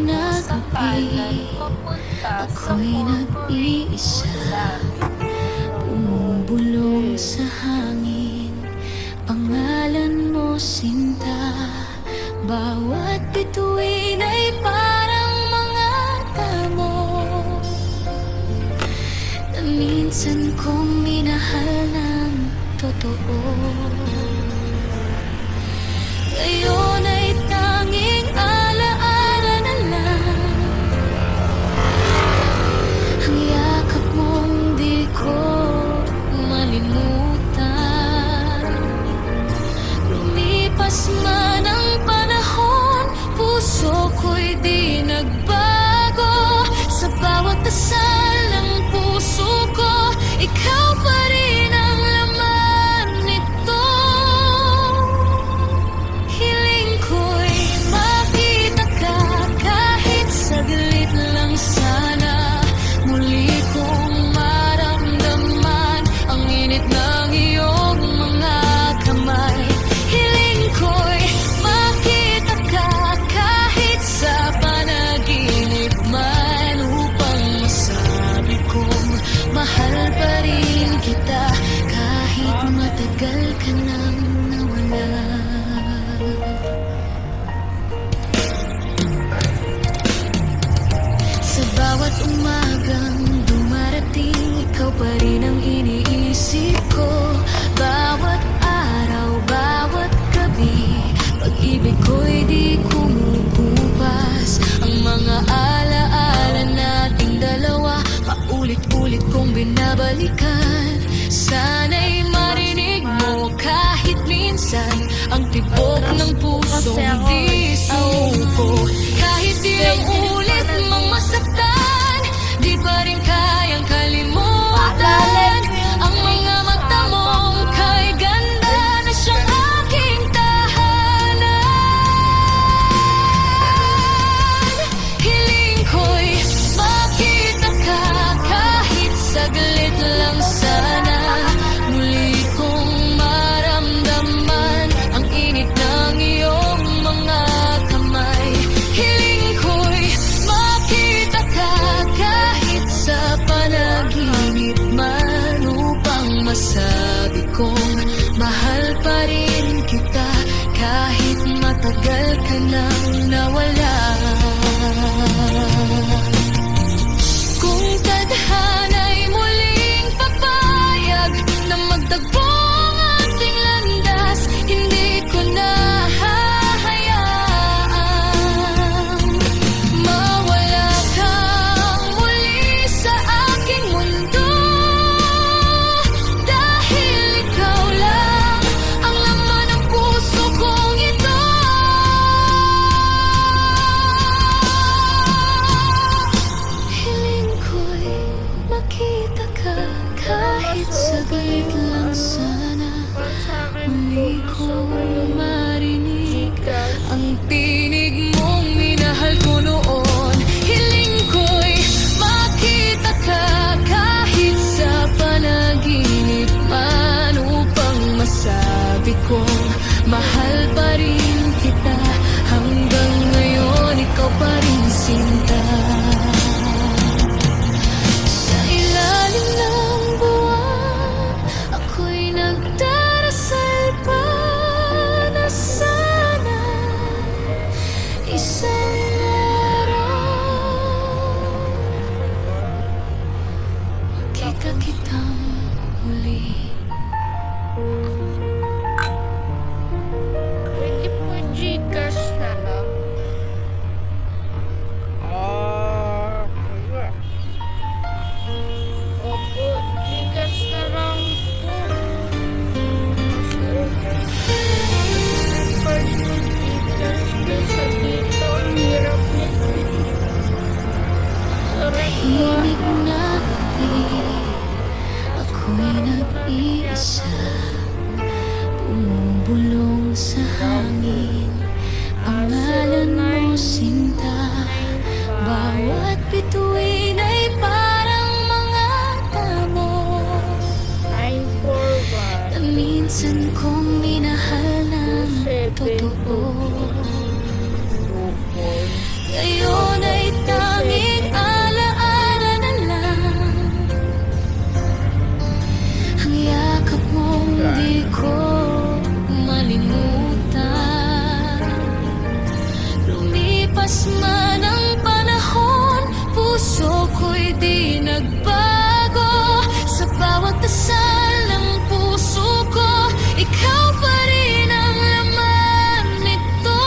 na gabi, ako'y nag-iisa, bumubulong sa hangin. Pangalan mo sinta, bawat bituin ay parang mga damo na minsan kong minahal ng totoo. Ngayon ay tanging alaala na lang ang yakap mong di ko malimutan. Lumipas man ang panahon, puso ko'y di nagbago. Sa bawat dasal ng puso ko, ikaw pa rin ang laman nito. Hiling ko'y makita ka kahit saglit lang sana. Muli kong maramdaman ang init ng iyong mga kamay. Hiling ko'y makita ka kahit sa panaginip man, upang masabi kong mahal pa rin kita kahit matagal ka nang nawala. Sa bawat umagang dumarating, ikaw pa rin ang iniisip ko. Bawat araw, bawat gabi, pag-ibig ko'y di kumukupas. Ang mga alaala nating dalawa, paulit-ulit kong binabalikan. Sana'y marinig mo kahit minsan ang tibok ng pusong di sumuko. Kahit ilang ulit mong masaktan, di pa rin kayang kalimutan ang mga mata mong kay ganda na siyang aking tahanan. Hiling ko'y makita ka kahit saglit lang sana. Muli kong maramdaman ang init ng iyong mga kamay. Hiling ko'y makita ka kahit sa panaginip man, upang masabi kong mahal pa rin kita kahit matagal ka nang nawala. Kung tadhana'y muling papayag na magtagpo ang ating landas, hindi ko na hahayaang mawala kang muli sa aking mundo. Dahil ikaw lang ang laman ng puso kong ito. Hiling ko'y makita ka kahit saglit lang sana. Muli kong marinig ang tinig mong minahal ko noon. Hiling ko'y makita ka kahit sa panaginip man, upang masabi kong mahal pa rin kita. Hanggang ngayon ikaw pa rin sinta. Sa ilalim ng buwan, ako'y nagdarasal pa na sana isang araw makita kitang muli. Pwede po Gcash na lang. Yeah. Opo, Gcash na lang po. Pag Gcash na sa dito, ang hirap nito. Sorry po. Tahimik na gabi, ako'y nag-iisa, bumubulong sa hangin. Pangalan mo sinta, bawat bituin ay parang mga damo na 941. minsan kong minahal ng totoo. Ngayon Lumipas man ang panahon, puso ko'y di nagbago. Sa bawat dasal ng puso ko, ikaw pa rin ang laman nito.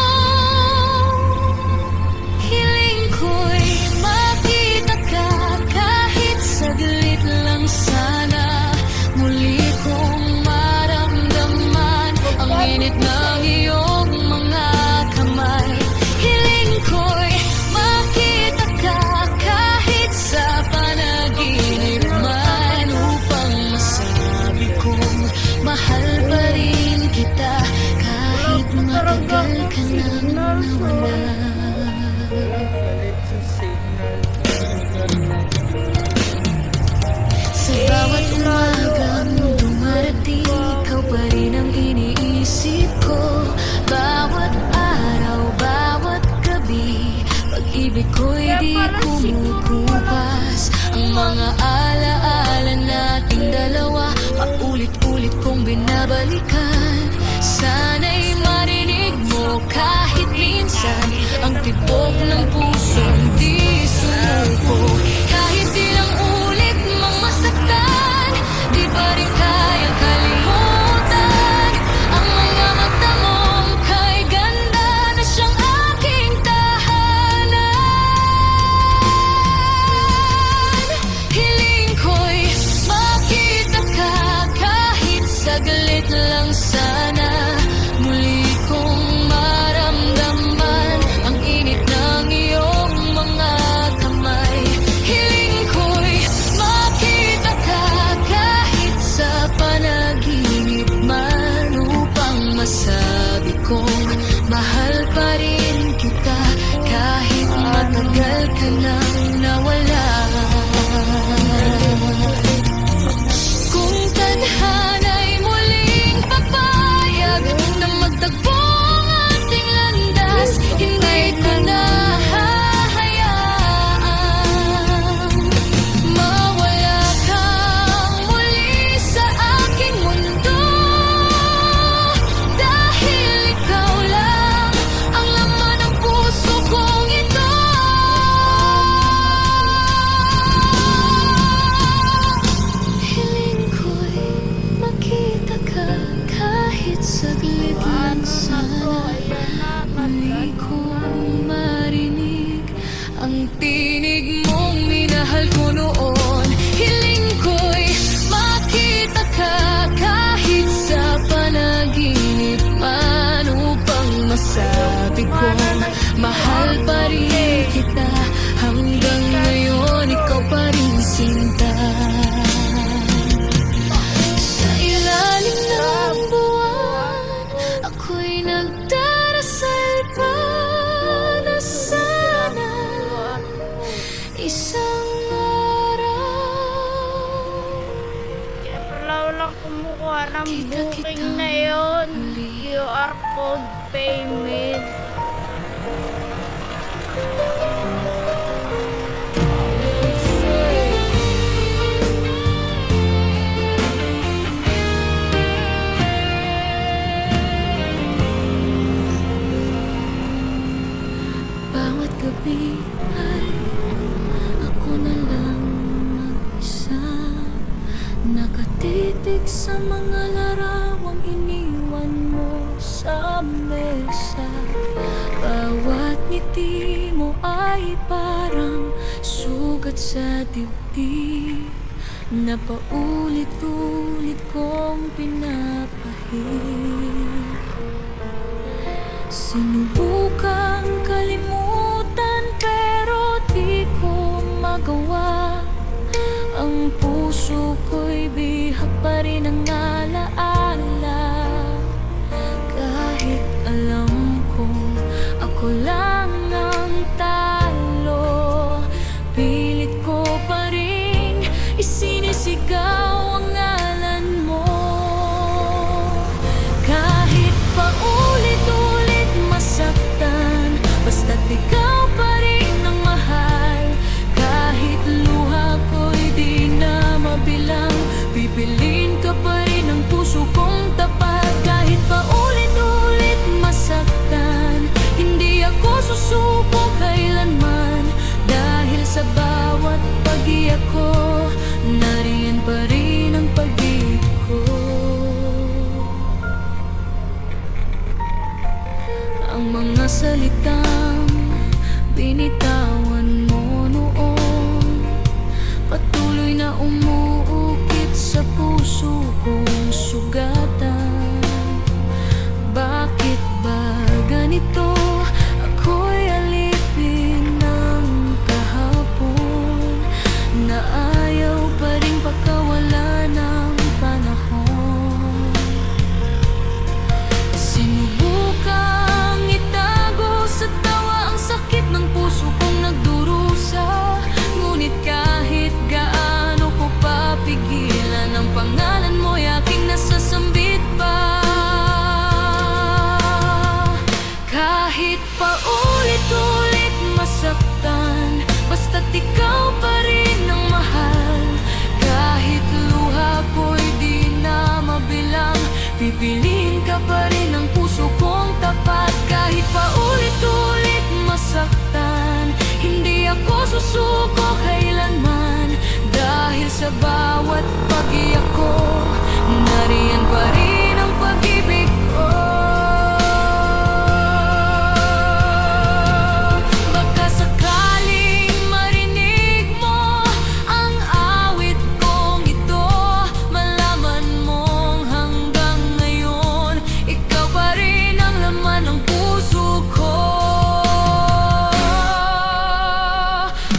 Hiling ko'y makita ka kahit saglit lang sana. Muli kong maramdaman ang init ng iyong mga kamay. Hiling ko'y makita ka kahit sa panaginip man, upang masabi kong mahal pa rin kita kahit matagal ka nang nawala. Galit sa signal. Sa bawat umagang dumarating, ikaw pa rin ang iniisip ko. Bawat araw, bawat gabi, pag-ibig ko'y di kumukupas. Ang mga alaala nating dalawa, paulit-ulit kong binabalikan. Sana'y marinig mo kahit minsan ang tibok ng pusong di sumuko. Kahit ilang ulit mang masaktan, di pa rin kayang kalimutan ang mga mata mong kay ganda na siyang aking tahanan. Hiling ko'y makita ka kahit saglit lang sana. Muli kong maramdaman ang init ng iyong mga kamay. Hiling ko'y makita ka kahit sa panaginip man, upang masabi kong mahal pa rin kita kahit matagal ka nang nawala. Kung tadhana'y muling papayag na magtagpo ang ating landas, hindi ko na hahayaan mawala kang muli sa aking mundo. Dahil ikaw lang ang laman ng puso kong ito. Hiling ko'y makita ka kahit saglit lang sana. Muli kong marinig ang tinig mong minahal ko noon. Hiling ko'y makita ka kahit sa panaginip man, upang masabi kong mahal pa rin kita. Hanggang ngayon ikaw pa rin sinta. Sa ilalim ng buwan, ako'y nagdarasal pa na sana isang araw Kaya pala wala kumukuha ng Kita booking kita na yun. muli. QR code payment. Bawat gabi ay ako na lang mag-isa, nakatitig sa mga larawang iniwan mo sa mesa. Bawat ngiti mo ay parang sugat sa dibdib na paulit-ulit kong pinapahid. Sinubukang kalimutan pero di ko magawa. Ang puso ko'y bihag pa rin ang alaala. Kahit alam kong ako lang ang talo, pilit ko pa rin isinisigaw ang ngalan mo. Kahit pa ulit-ulit masaktan, basta't ikaw pa rin ang mahal. Kahit luha ko'y di na mabilang, pipiliin ka pa rin ang ang mga salitang binitawan mo noon. Patuloy na umuukit sa puso kong sugatan. Bakit ba ganito? Ako'y alipin ng kahapon na ayaw pa rin pagkawala ng panahon. Sinubukang itago sa tawa ang sakit ng puso kong nagdurusa. Ngunit kahit gaano ko papigilan, ang pangalan mo'y aking nasasambit pa. Kahit paulit-ulit masaktan, basta't ikaw pa rin ang mahal. Kahit luha ko'y di na mabilang, pipiliin ka pa rin ang puso kong tapat. Kahit paulit-ulit masaktan, hindi ako susuko kailanman. Dahil sa bawat pag-iyak ko, nariyan pa rin ang pag-ibig ko. Baka sakaling marinig mo ang awit kong ito, malaman mong hanggang ngayon ikaw pa rin ang laman ng puso ko.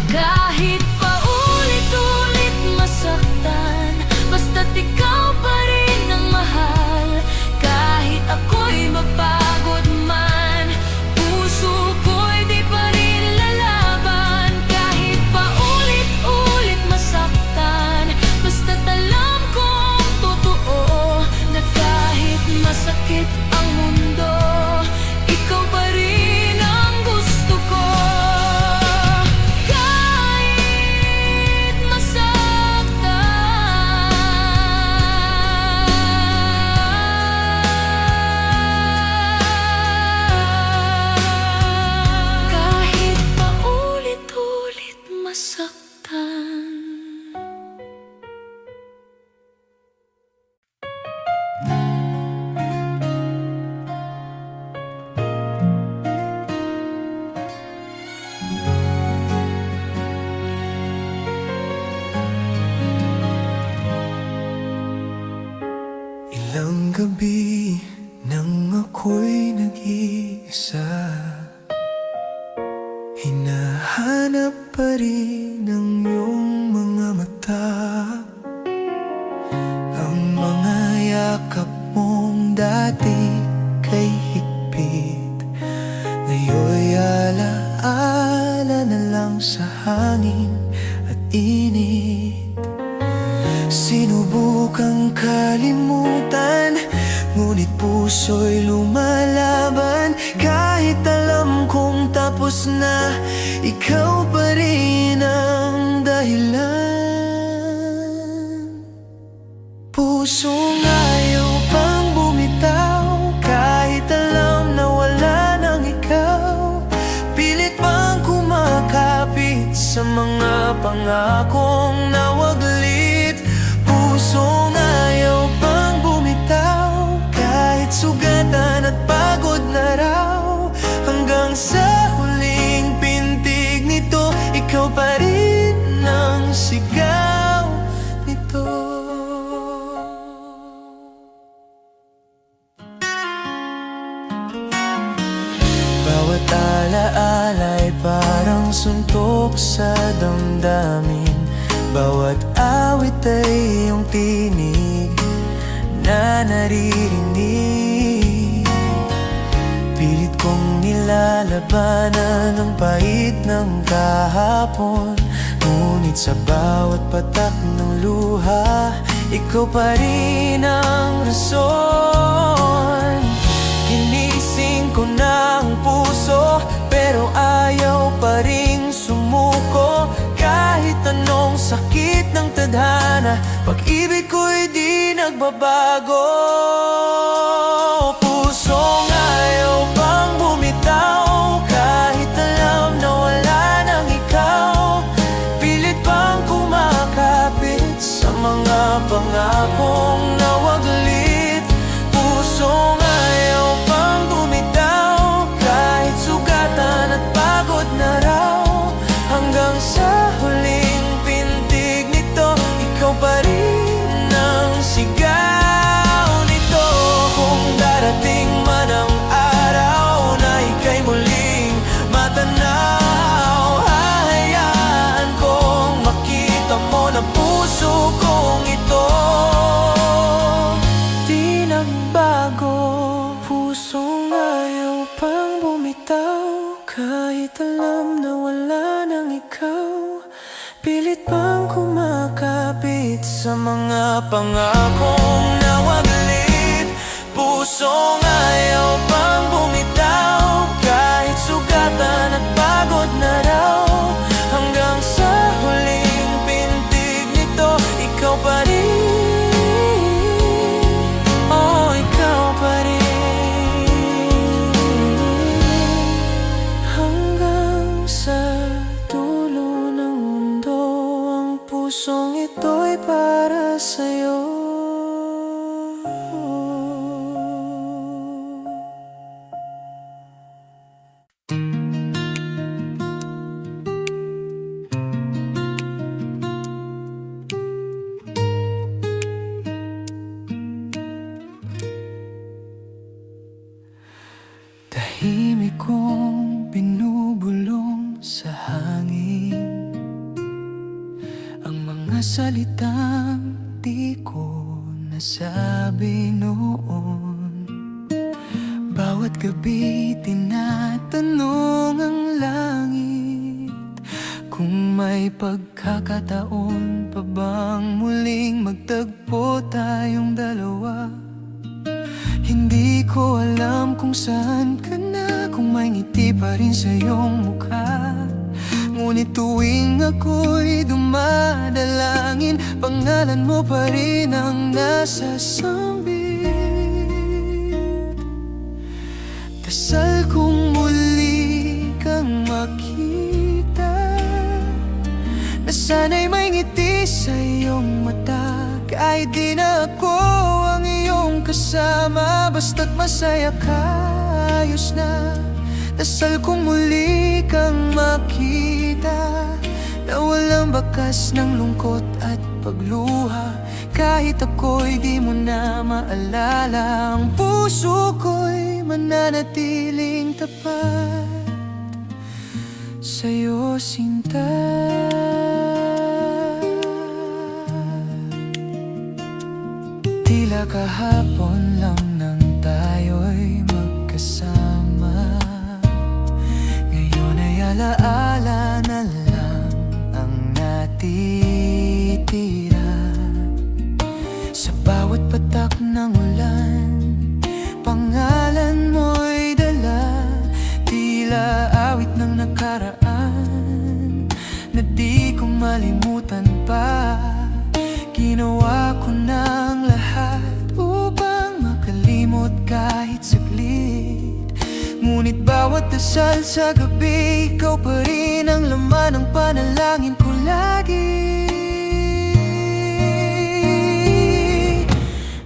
Kahit paulit-ulit masaktan, basta't ikaw pa rin ang mahal. Kahit ako'y mapagod man, puso ko'y di pa rin lalaban. Kahit paulit-ulit masaktan, basta't alam kong totoo na kahit masakit ang mundo, ikaw pa rin ang gusto ko. Kahit masaktan, kahit paulit-ulit masaktan. Ilang gabi nang ako'y nag-iisa, hinahanap pa rin ang iyong mga mata. Ang mga yakap mong dati kay higpit, ngayon'y alaala na lang sa hangin at init. Sinubukang kalimutan, ngunit puso'y lumalaban. Kahit alam kong tapos na, ikaw pa rin ang dahilan. Pusong ayaw pang bumitaw, kahit alam na wala nang ikaw. Pilit pang kumakapit sa mga pangakong nawaglit. Pusong ayaw pang bumitaw, kahit sugatan at pagod na raw. Hanggang sa huling pintig nito, ikaw pa rin ang sigaw nito. Bawat alaala'y parang suntok sa damdamin. Bawat awit ay iyong tinig na naririnig. Pilit kong nilalabanan ang pait ng kahapon, ngunit sa bawat patak ng luha, ikaw pa rin ang rason. Ginising ko na ang puso, pero ayaw pa ring sumuko. Kahit anong sakit ng tadhana, pag-ibig ko'y di nagbabago. Pusong ayaw pang bumitaw, kahit alam na wala nang ikaw. Pilit pang kumakapit sa mga pangakong nawaglit. Pusong ayaw pang bumitaw, Kahit alam na wala nang ikaw, pilit pang kumakapit sa mga pangakong nawaglit. Pusong ayaw pang bumitaw, kahit sugatan at pagod na raw. Hanggang sa huling pintig nito, ikaw pa rin. Oh, ikaw pa rin. Hanggang sa dulo ng mundo, ang pusong ito'y para sa'yo. Tahimik kong binubulong sa hangin ang mga salitang di ko nasabi noon. Bawat gabi tinatanong ang langit kung may pagkakataon pa bang muling magtagpo tayong dalawa. Hindi ko alam kung saan ka na, kung may ngiti pa rin sa iyong mukha. Ngunit tuwing ako'y dumadalangin, pangalan mo pa rin ang nasa sambit. Dasal kong muli kang makita, na sana'y may ngiti sa iyong mata. Kahit di na ako ang iyong kasama, basta't masaya ka, ayos na. Dasal kong muli kang makita, na walang bakas ng lungkot at pagluha. Kahit ako'y di mo na maalala, ang puso ko'y mananatiling tapat sa'yo, sinta. Tila kahapon lang nang tayo'y magkasama, ngayon ay alaala na lang ang natitira. Sa bawat patak ng ulan, pangalan mo'y dala. Tila awit ng nakaraan na di ko malimutan pa. Ginawa ko ng lahat upang makalimot kahit saglit. Ngunit bawat dasal sa gabi, ikaw pa rin ang laman ng panalangin ko lagi.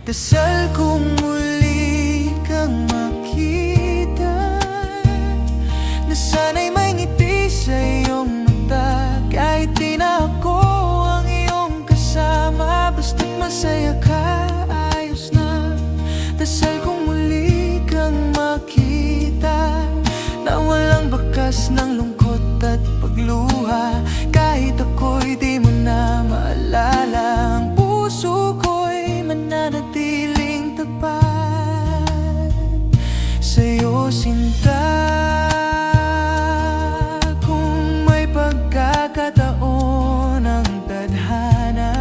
Dasal kong muli kang makita, na sana'y may ngiti sa iyong mata. Kahit di na ako ang iyong kasama, basta't masaya ka, ayos na. Dasal kong muli kang makita, na walang bakas ng lungkot at pagluha. Kahit ako'y di mo na maalala, ang puso ko'y mananatiling tapat sa'yo, sinta. Kung may pagkakataon ang tadhana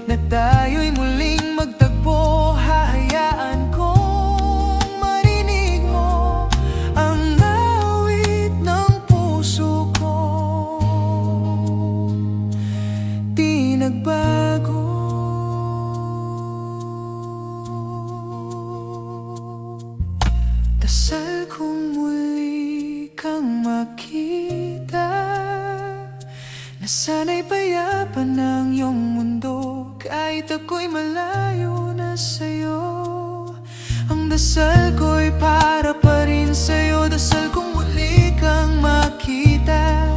na tayo'y muling magtagpo, hahayaan kong marinig mo ang awit ng puso ko. Di nagbago. Dasal kong muli kang makita, na sana'y payapan ng iyong mundo. Kahit ako'y malayo na sa'yo, ang dasal ko'y para pa rin sa'yo. Dasal kong muli kang makita,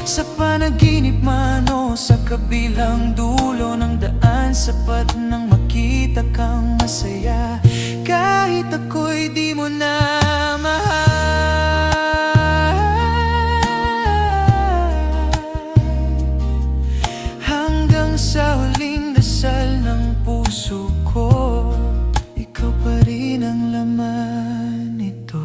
sa panaginip man o sa kabilang dulo ng daan. Sapat nang makita kang masaya, kahit ako'y di mo na mahal. Hanggang sa huling dasal ng puso ko, ikaw pa rin ang laman nito.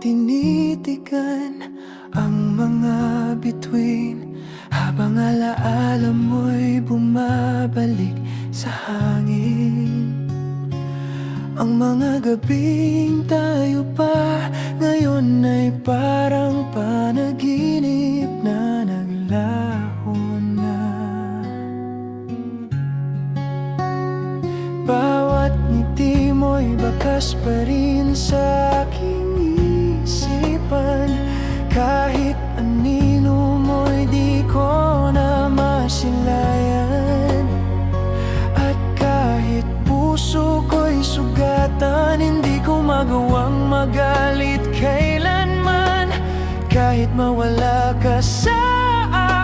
tinitigan ang mga bituin, habang alaala mo'y bumabalik sa hangin. Ang mga gabing tayo pa ngayon ay parang panaginip na naglaho na. Bawat ngiti mo'y bakas pa rin sa aking isipan. Kahit anino mo'y di ko na masilayan. At kahit puso ko'y sugatan, hindi ko magawang magalit kailanman. Kahit mawala ka sa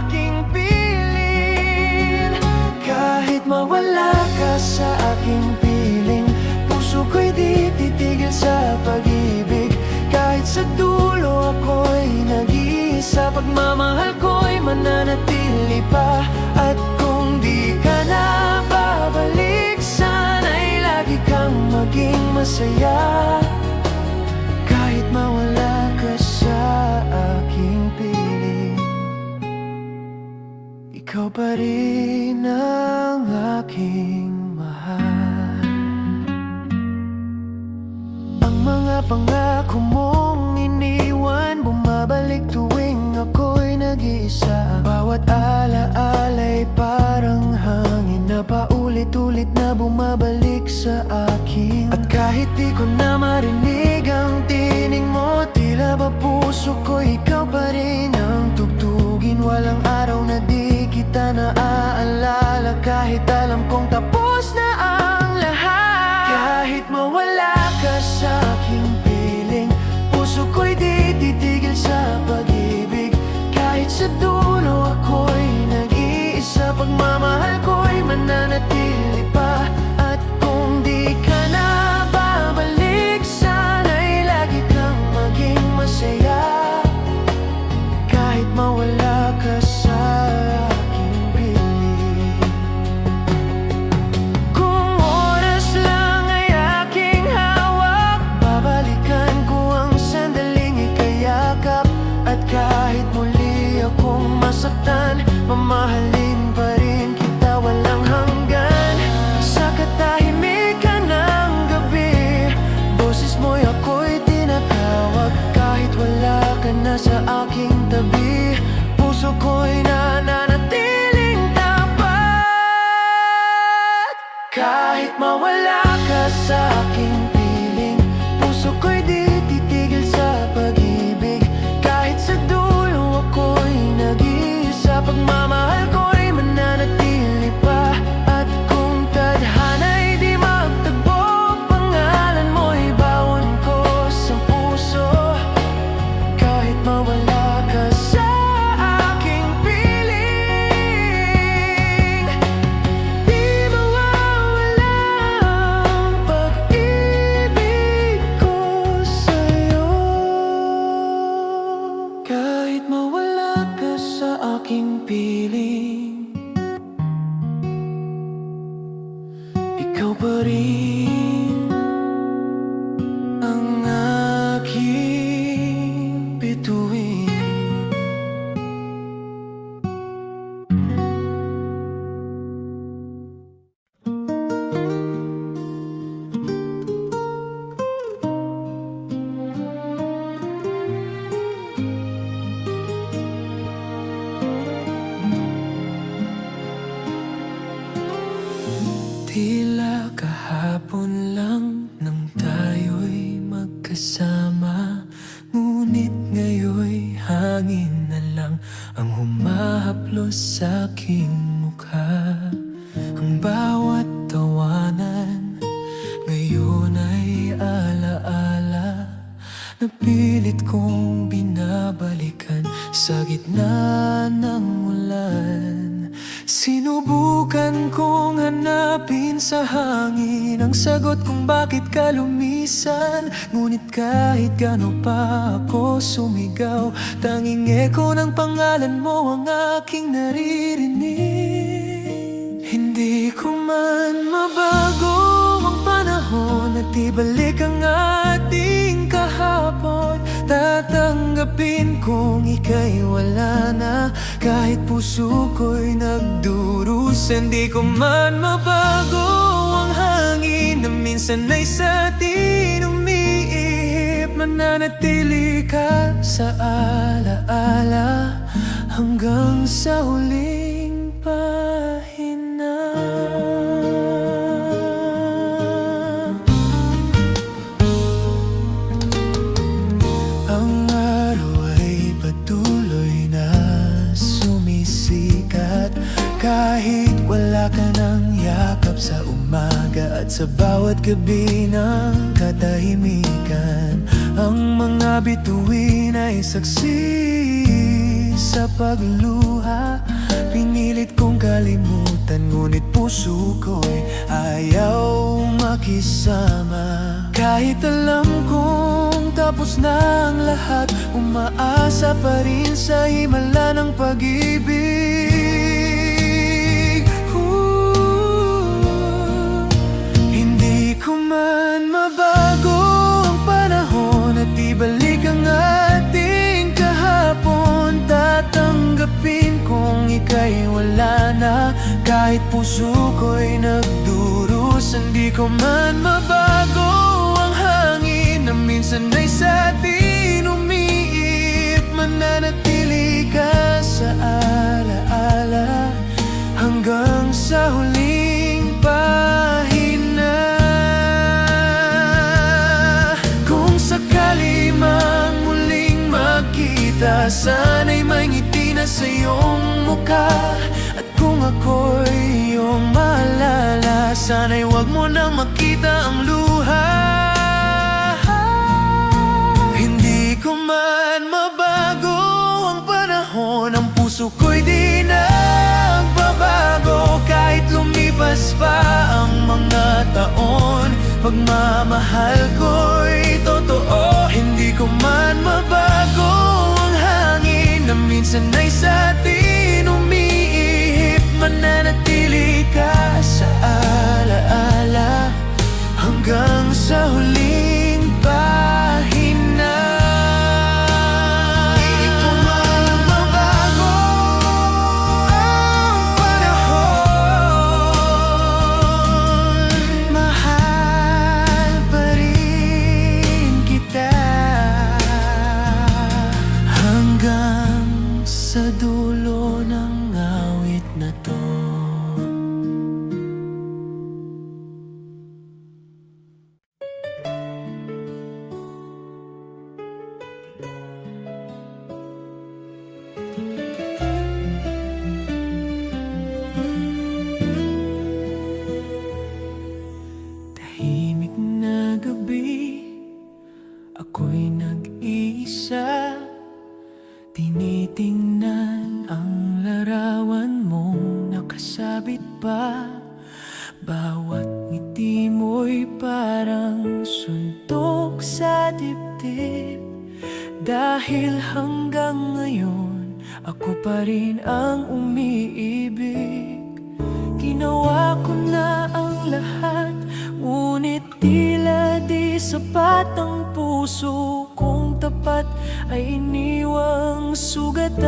aking piling, kahit mawala ka sa aking piling, puso ko'y di titigil sa pag-ibig. Kahit sa dulo ako'y nag-iisa, pagmamahal ko'y mananatili pa. At kung di ka na babalik, sana'y lagi kang maging masaya. Kahit mawala ka sa aking piling, ikaw pa rin ang aking mahal. Ang mga pangako mong iniwan, bumabalik tuwing ako'y nag-iisa. Bawat alaala'y parang hangin na paulit-ulit na bumabalik sa akin. At kahit di ko na marinig ang tinig mo, tila ba puso ko ikaw pa rin ang tugtugin. Walang araw na di kita naaalala, kahit alam kong tapos na ang lahat. Kahit mawala ka sa aking piling, puso ko'y di titigil sa pag-ibig. Kahit sa dulo ako'y nag-iisa, pagmamahal ko'y mananatili pa. At kung di ka na babalik, sana'y lagi kang maging masaya. Kahit mawala ka sa aking piling. Kung oras lang ay aking hawak, babalikan ko ang sandaling ikayakap. At kahit muli akong masaktan, mamahalin pa rin kita walang hanggan. Sa katahimikan ng gabi, boses mo'y ako'y tinatawag. Kahit wala ka na sa aking tabi, puso ko'y nananatiling tapat. Kahit mawala ka sa aking piling, puso ko'y di titigil sa pag-ibig. Kahit sa dulo ako'y nag-iisa, pagmamahal ko'y mananatili pa. At kung tadhana'y di magtagpo, pangalan mo'y bawon ko sa puso. Kahit mawala ka sa aking piling, di mawawala ang pag-ibig ko sa'yo. Kahit mawala ka sa aking piling, ikaw pa rin ang aking bituin. Tila kahapon lang nang tayo'y magkasama, ngunit ngayon'y hangin na lang ang humahaplos sa aking mukha. Ang bawat tawanan ngayon ay alaala na pilit kong binabalikan sa gitna ng ulan. Sinubukan kong hanapin sa hangin ang sagot kung bakit ka lumisan. Ngunit kahit gaano pa ako sumigaw, tanging eko ng pangalan mo ang aking naririnig. Hindi ko man mabago ang panahon at ibalik ang ating kahapon. tatanggapin kung ika'y wala na. Kahit puso ko'y nagdurusa, hindi ko man mabago ang hangin na minsan ay sa atin umiihip. Mananatili ka sa alaala hanggang sa huling pahina. Ang araw ay patuloy na sumisikat, kahit wala ka ng yakap sa umaga at sa bawat gabi ng katahimikan. Ang mga bituin ay saksi sa pagluha. Pinilit kong kalimutan, ngunit puso ko'y ayaw makisama. Kahit alam kong tapos na ang lahat, umaasa pa rin sa himala ng pag-ibig. Hindi ko man mabago ang panahon at ibalik ang ating kahapon. Tatanggapin kung ika'y wala na, kahit puso ko'y nagdurusa. Hindi ko man mabago ang hangin na minsan ay sa atin umiip. Mananatili ka sa alaala hanggang sa huling pahina. Kung sakali mang muling magkita, sana'y may ngiti na sa iyong mukha. At kung ako'y iyong maalala, sana'y wag mo nang makita ang luha. Hindi ko man mabago ang panahon, ang puso ko'y di nagbabago. Kahit lumipas pa ang mga taon, pagmamahal ko'y totoo. Hindi ko man mabago ang hangin na minsan ay sa atin umiihip. Mananatili ka sa alaala hanggang sa huling pahina. Hindi ko man mabago ang panahon, mahal pa rin kita hanggang sa dulo ng awit na to. Tahimik na gabi, ako'y nag-iisa. Tinitingnan ang larawan mong nakasabit pa. Bawat ngiti mo'y parang suntok sa dibdib. Dahil hanggang ngayon, ako pa rin ang umiibig. Ginawa ko na ang lahat, ngunit tila di sapat. Ang puso kong tapat ay iniwang sugatan.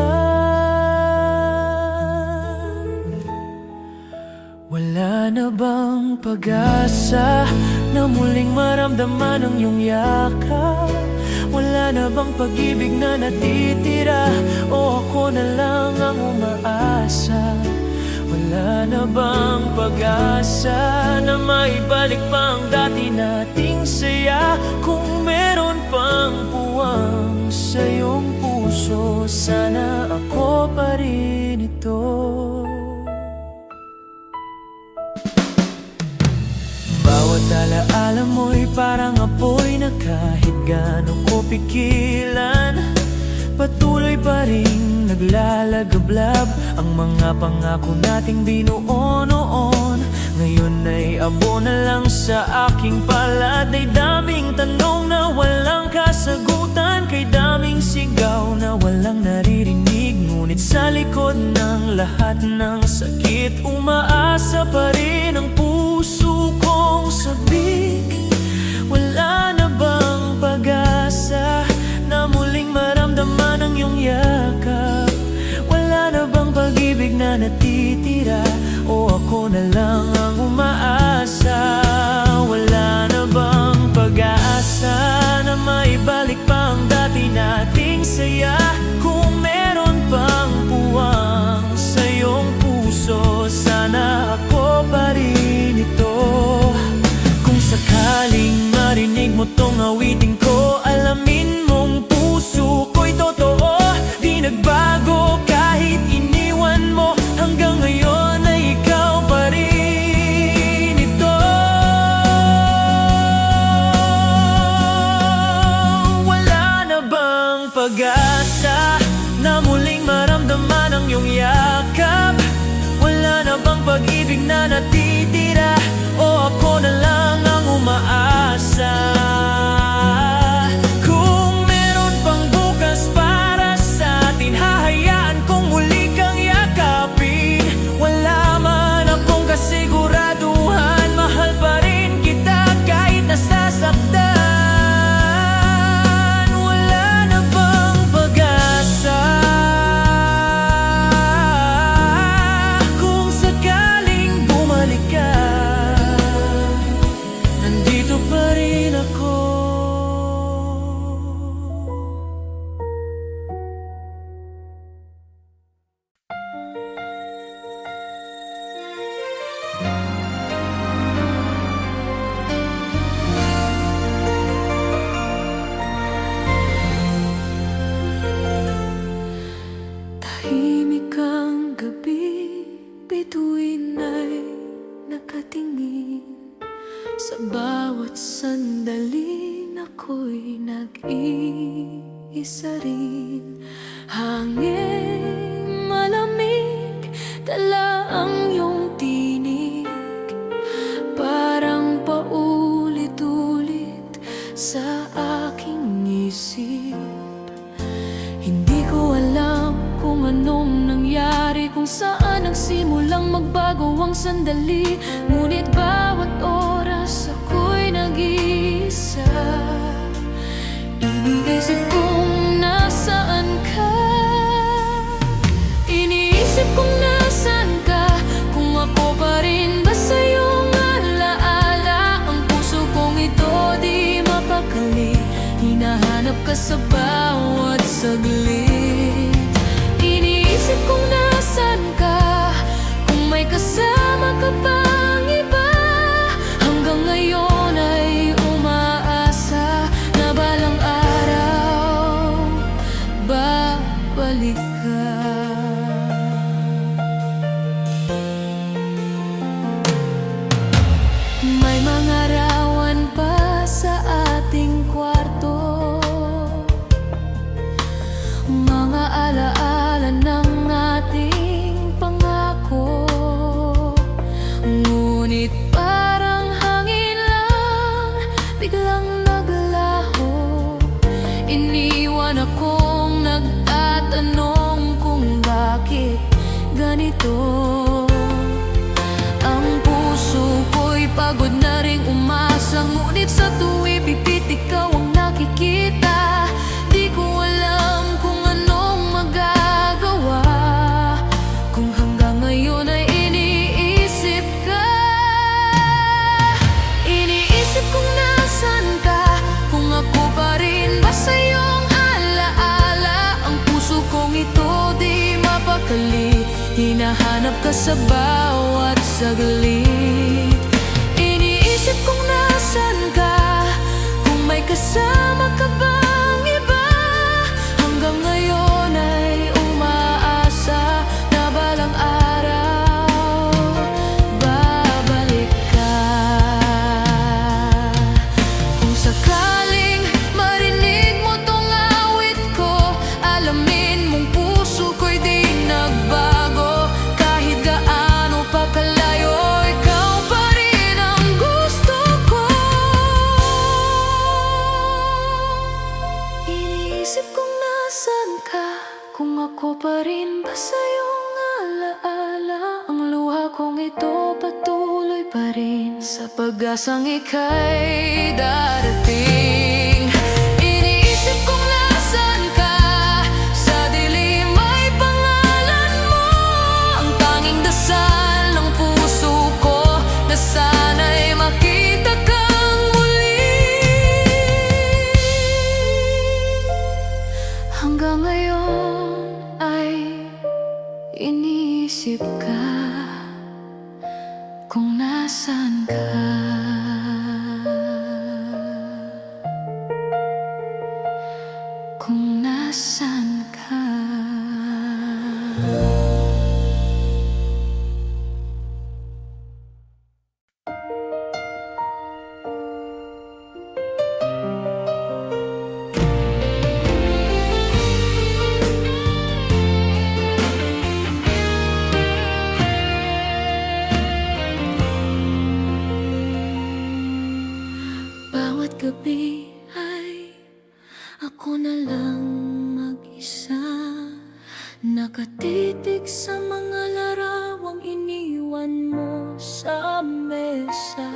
Wala na bang pag-asa na muling maramdaman ang iyong yakap? Wala na bang pag-ibig na natitira, o ako na lang ang umaasa? Wala na bang pag-asa na maibalik pa ang dati nating saya? Kung meron pang puwang sa iyong puso, sana ako pa rin ito. Bawat alaala mo'y parang apoy na kahit gaano ko pigilan, patuloy pa rin naglalagablab. Ang mga pangako nating binuo noon, ngayon ay abo na lang sa aking palad. Ay daming tanong na walang kasagutan, kay daming sigaw na walang naririnig. Ngunit sa likod ng lahat ng sakit, umaasa pa rin ang puso kong sabik. Wala na bang pag-asa na natitira o ako na lang ang umaasa? Wala na bang pag-aasa na maibalik pa ang dati nating saya? Kung meron pang puwang sa iyong puso, sana ako pa rin ito. Kung sakaling marinig mo tong awitin ko, alamin mong puso ko'y totoo. Di nagbago kahit iniwan mo, hanggang ngayon ay ikaw pa rin ito. Wala na bang pag-asa na muling maramdaman ang iyong yakap? Wala na bang pag-ibig na natitira o ako na lang ang umaasa? Kung meron pang bukas para sa atin, hahayaan kong muli kang yakapin. Wala man akong kasiguraduhan, mahal pa rin kita kahit nasasaktan. Wala na bang pag-asa? Kung sakaling bumalik ka, nandito pa rin ako. Tahimik ang gabi, bituin ay nakatingin. Sa bawat sandali ako'y nag-iisa rin. Hangin malamig, dala ang iyong tinig, parang paulit-ulit sa aking isip. Hindi ko alam kung anong nangyari, kung saan nagsimulang magbago ang sandali. Ngunit bawat oras ako'y nag-iisa. Iniisip kung nasaan ka, iniisip kung nasaan ka, kung ako pa rin ba sa iyong alaala. Ang puso kong ito di mapakali, hinahanap ka sa bawat saglit. Iniisip kung nasaan ka, kung may kasama ka pang iba. Hanggang ngayon ay umaasa na balang araw babalik ka. May mga arawan pa sa ating kwarto, mga alaala ng ating pangako. Ngunit parang hangin lang, biglang naglaho. Iniwan akong nagtatanong kung bakit ganito. Ang puso ko'y pagod na ring umasa, ngunit sa tuwi pipit ikaw ang nakikita. Di ko alam kung anong magagawa, kung hanggang ngayon ay iniisip ka. Iniisip kung nasaan ka, kung ako pa rin ba sa iyong alaala. Ang puso kong ito di mapakali, hinahanap ka sa bawat saglit. Iniisip kung nasaan ka, kung may kasama ka bang iba. Hanggang ngayon ay umaasa na balang araw babalik ka. Kung sakaling marinig mo tong awit ko, alamin mong puso ko'y di nagbago. Kahit gaano pa kalayo, ikaw pa rin ang gusto ko. Iniisip kung nasaan ka, kung ako pa rin ba sa iyong alaala. Ang luha kong ito patuloy pa rin, sa pag-asang ika'y darating. Iniisip kung nasaan ka, sa dilim ay pangalan mo. Ang Hanggang ngayon ay iniisip ka kung nasaan ka. Kung nasaan ka. Bawat gabi ay ako na lang mag-isa, nakatitig sa mga larawang iniwan mo sa mesa.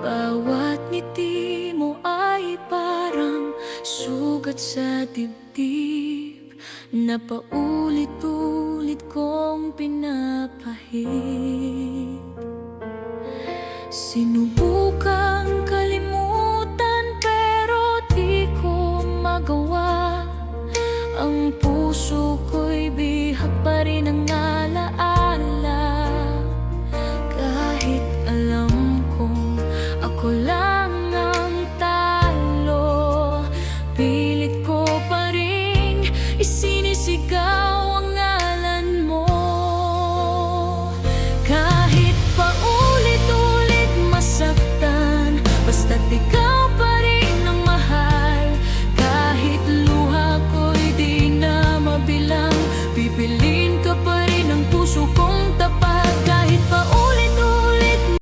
Bawat ngiti mo ay parang sugat sa dibdib na paulit-ulit kong pinapahid. Sinubukang kalimutan pero di ko magawa. Ang puso ko'y bihag pa rin ang alaala. Kahit alam kong ako lang